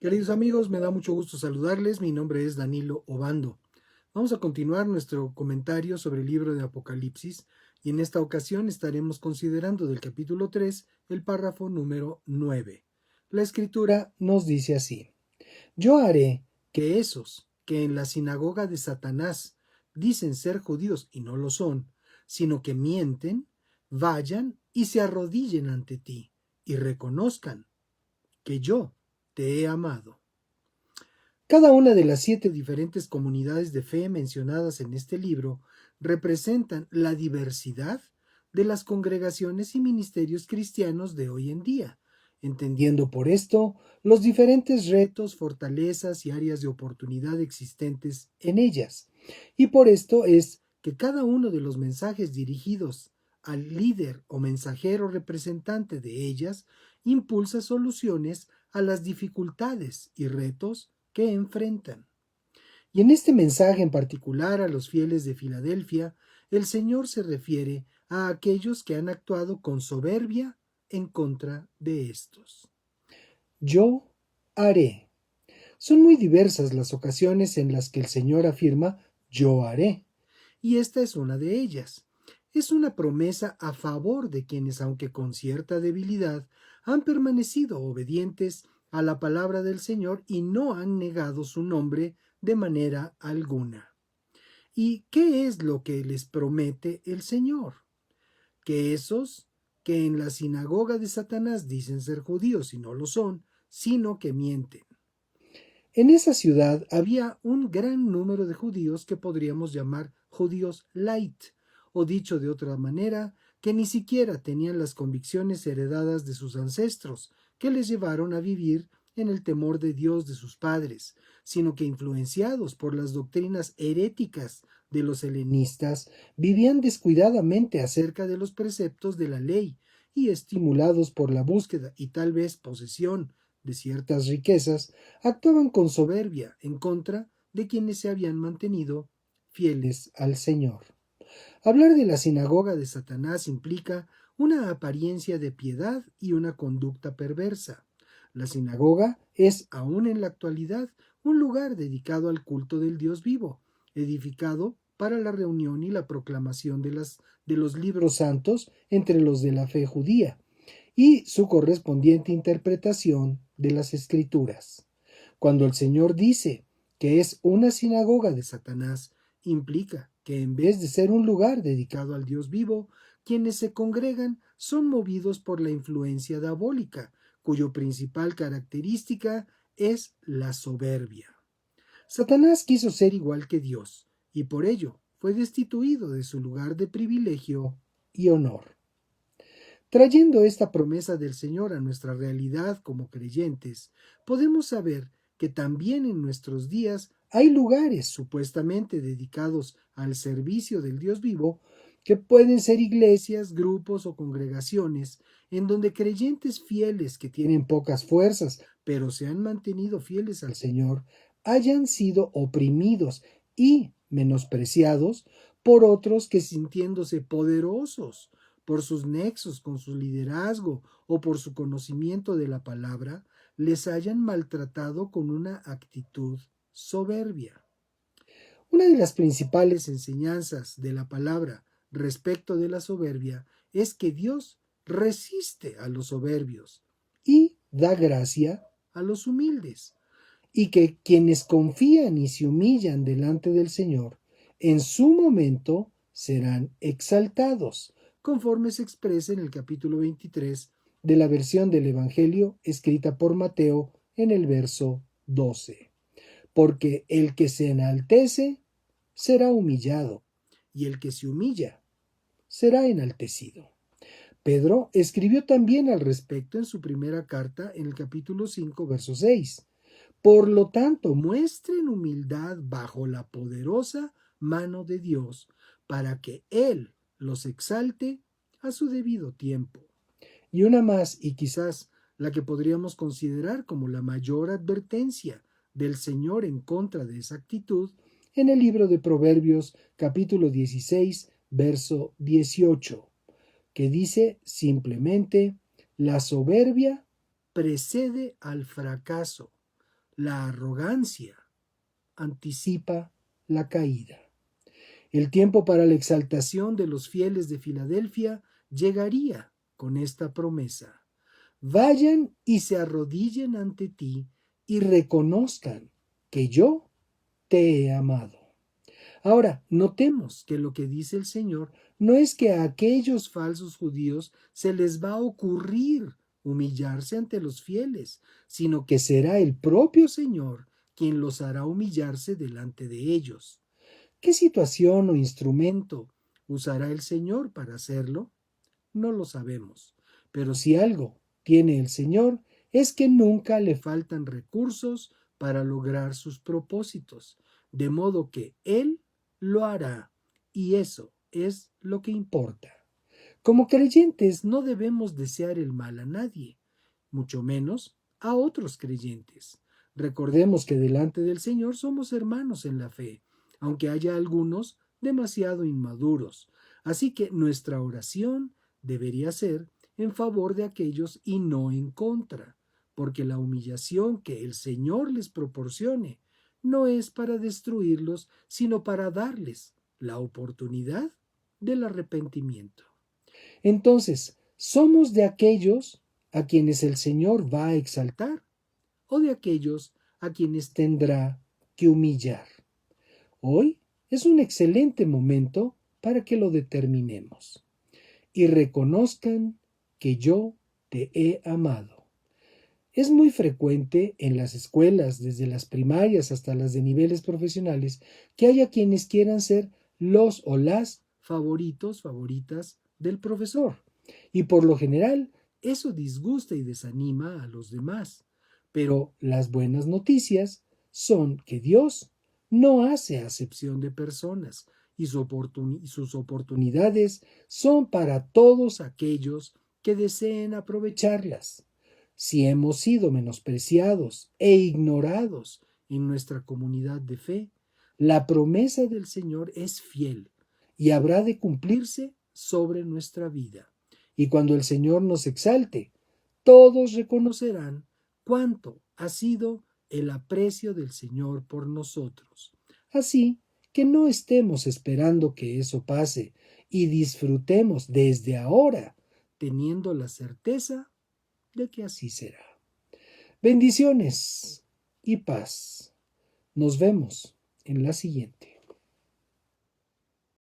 Queridos amigos, me da mucho gusto saludarles. Mi nombre es Danilo Obando. Vamos a continuar nuestro comentario sobre el libro de Apocalipsis y en esta ocasión estaremos considerando del capítulo 3 el párrafo número 9. La escritura nos dice así: Yo haré que esos que en la sinagoga de Satanás dicen ser judíos y no lo son, sino que mienten, vayan y se arrodillen ante ti y reconozcan que yo te he amado. Cada una de las 7 diferentes comunidades de fe mencionadas en este libro representan la diversidad de las congregaciones y ministerios cristianos de hoy en día, entendiendo por esto los diferentes retos, fortalezas y áreas de oportunidad existentes en ellas. Y por esto es que cada uno de los mensajes dirigidos al líder o mensajero representante de ellas impulsa soluciones a las dificultades y retos que enfrentan. Y en este mensaje en particular a los fieles de Filadelfia, el Señor se refiere a aquellos que han actuado con soberbia en contra de estos. Yo haré. Son muy diversas las ocasiones en las que el Señor afirma yo haré, y esta es una de ellas. Es una promesa a favor de quienes, aunque con cierta debilidad, han permanecido obedientes a la palabra del Señor y no han negado su nombre de manera alguna. ¿Y qué es lo que les promete el Señor? Que esos que en la sinagoga de Satanás dicen ser judíos y no lo son, sino que mienten. En esa ciudad había un gran número de judíos que podríamos llamar judíos light, o dicho de otra manera, que ni siquiera tenían las convicciones heredadas de sus ancestros, que les llevaron a vivir en el temor de Dios de sus padres, sino que influenciados por las doctrinas heréticas de los helenistas, vivían descuidadamente acerca de los preceptos de la ley y estimulados por la búsqueda y tal vez posesión de ciertas riquezas, actuaban con soberbia en contra de quienes se habían mantenido fieles al Señor. Hablar de la sinagoga de Satanás implica una apariencia de piedad y una conducta perversa. La sinagoga es, aún en la actualidad, un lugar dedicado al culto del Dios vivo, edificado para la reunión y la proclamación de los libros santos entre los de la fe judía y su correspondiente interpretación de las Escrituras. Cuando el Señor dice que es una sinagoga de Satanás, implica que en vez de ser un lugar dedicado al Dios vivo, quienes se congregan son movidos por la influencia diabólica, cuyo principal característica es la soberbia. Satanás quiso ser igual que Dios, y por ello fue destituido de su lugar de privilegio y honor. Trayendo esta promesa del Señor a nuestra realidad como creyentes, podemos saber que también en nuestros días hay lugares supuestamente dedicados al servicio del Dios vivo, que pueden ser iglesias, grupos o congregaciones, en donde creyentes fieles que tienen pocas fuerzas, pero se han mantenido fieles al Señor, hayan sido oprimidos y menospreciados por otros que, sintiéndose poderosos por sus nexos con su liderazgo o por su conocimiento de la palabra, les hayan maltratado con una actitud soberbia. Una de las principales enseñanzas de la palabra respecto de la soberbia es que Dios resiste a los soberbios y da gracia a los humildes, y que quienes confían y se humillan delante del Señor, en su momento serán exaltados, conforme se expresa en el capítulo 23 de la versión del Evangelio escrita por Mateo en el verso 12. Porque el que se enaltece será humillado, y el que se humilla será enaltecido. Pedro escribió también al respecto en su primera carta en el capítulo 5, verso 6. Por lo tanto, muestren humildad bajo la poderosa mano de Dios, para que Él los exalte a su debido tiempo. Y una más, y quizás la que podríamos considerar como la mayor advertencia del Señor en contra de esa actitud, en el libro de Proverbios capítulo 16, verso 18, que dice simplemente: la soberbia precede al fracaso, La arrogancia anticipa la caída. El tiempo para la exaltación de los fieles de Filadelfia llegaría con esta promesa. Vayan y se arrodillen ante ti y reconozcan que yo te he amado. Ahora, notemos que lo que dice el Señor no es que a aquellos falsos judíos se les va a ocurrir humillarse ante los fieles, sino que será el propio Señor quien los hará humillarse delante de ellos. ¿Qué situación o instrumento usará el Señor para hacerlo? No lo sabemos, pero si algo tiene el Señor es que nunca le faltan recursos para lograr sus propósitos, de modo que Él lo hará, y eso es lo que importa. Como creyentes no debemos desear el mal a nadie, mucho menos a otros creyentes. Recordemos que delante del Señor somos hermanos en la fe, aunque haya algunos demasiado inmaduros. Así que nuestra oración debería ser en favor de aquellos y no en contra, porque la humillación que el Señor les proporcione no es para destruirlos, sino para darles la oportunidad del arrepentimiento. Entonces, ¿somos de aquellos a quienes el Señor va a exaltar o de aquellos a quienes tendrá que humillar? Hoy es un excelente momento para que lo determinemos y reconozcan que yo te he amado. Es muy frecuente en las escuelas, desde las primarias hasta las de niveles profesionales, que haya quienes quieran ser los o las favoritas del profesor. Y por lo general, eso disgusta y desanima a los demás. Pero las buenas noticias son que Dios no hace acepción de personas y sus oportunidades son para todos aquellos que deseen aprovecharlas. Si hemos sido menospreciados e ignorados en nuestra comunidad de fe, la promesa del Señor es fiel y habrá de cumplirse sobre nuestra vida. Y cuando el Señor nos exalte, todos reconocerán cuánto ha sido el aprecio del Señor por nosotros. Así que no estemos esperando que eso pase y disfrutemos desde ahora, teniendo la certeza de que así será. Bendiciones y paz. Nos vemos en la siguiente.